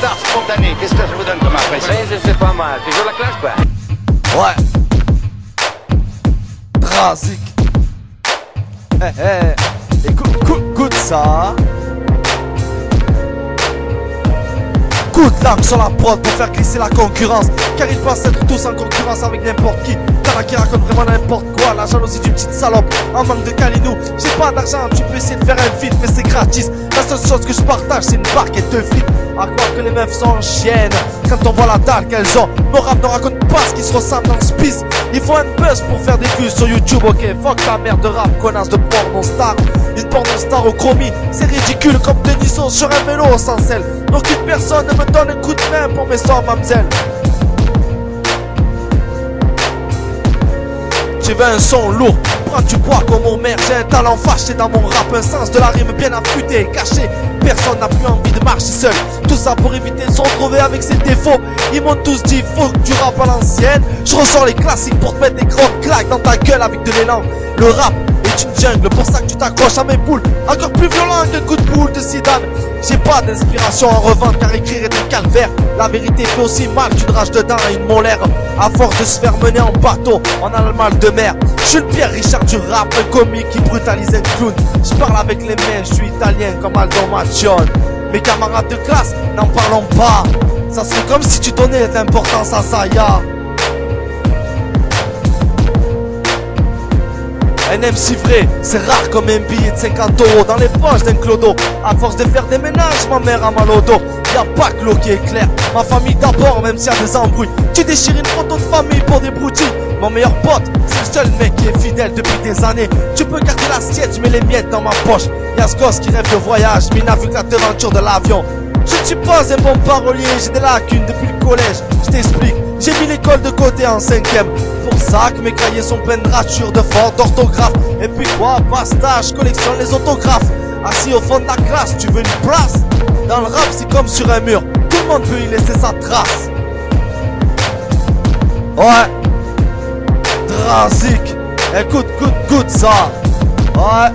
d'art spontané. Qu'est-ce que je vous donne comme impression? Oui, c'est pas mal. Toujours la classe, quoi. Ouais. Drasic. Écoute ça. Coup de lame sur la prod pour faire glisser la concurrence. Car ils pensent être tous en concurrence avec n'importe qui. T'en as qui racontent vraiment n'importe quoi. La jalousie d'une petite salope en manque de calinou. J'ai pas d'argent, tu peux essayer de faire un feat, mais c'est gratis. La seule chose que je partage c'est une barquette de frites. À croire que les meufs sont chiennes quand on voit la dalle qu'elles ont. Nos rap ne racontent pas ce qui se ressemble dans ce pisse. Il faut un buzz pour faire des vues sur YouTube, ok. Fuck ta mère de rap, connasse de porno star. Une porno star au chromie, c'est ridicule comme Denisot sur un vélo sans selle. Donc une personne ne me donne un coup de main pour mes sorts, mademoiselle. Tu veux un son lourd, prends du poids comme mon mère. J'ai un talent fâché dans mon rap, un sens de la rime bien affûté, caché. Personne n'a plus envie de marcher seul. Tout ça pour éviter de se retrouver avec ses défauts. Ils m'ont tous dit faut que tu rap à l'ancienne. Je ressors les classiques pour te mettre des grandes claques dans ta gueule avec de l'élan. Le rap est une jungle, pour ça que tu t'accroches à mes boules. Encore plus violent qu'un coup de boule de Zidane. J'ai pas d'inspiration à revendre car écrire est un calvaire. La vérité fait aussi mal qu'une rage de dents et une molaire. À force de se faire mener en bateau, on a le mal de mer. Je suis le Pierre Richard du rap, un comique qui brutalise un clown. Je parle avec les mains, je suis italien comme Aldo Macione. Mes camarades de classe, n'en parlons pas. Ça serait comme si tu donnais de l'importance à Saya. Un MC vrai, c'est rare comme un billet de 50 € dans les poches d'un clodo. À force de faire des ménages, ma mère a mal au dos. Y'a pas que l'eau qui est claire, ma famille d'abord, même s'il y a des embrouilles. Tu déchires une photo de famille pour des broutilles. Mon meilleur pote, c'est le seul mec qui est fidèle depuis des années. Tu peux garder l'assiette, je mets les miettes dans ma poche. Y'a ce gosse qui rêve de voyage, mais il n'a vu que la devanture de l'avion. Je ne suis pas un bon parolier, j'ai des lacunes depuis le collège. Je t'explique, j'ai mis l'école de côté en 5ème. Pour ça que mes cahiers sont pleins de ratures, de fautes d'orthographe. Et puis quoi, basta, je collectionne les autographes. Assis au fond de la classe, tu veux une place? Dans le rap, c'est comme sur un mur, tout le monde peut y laisser sa trace. Ouais. Drasic. Écoute ça. Ouais.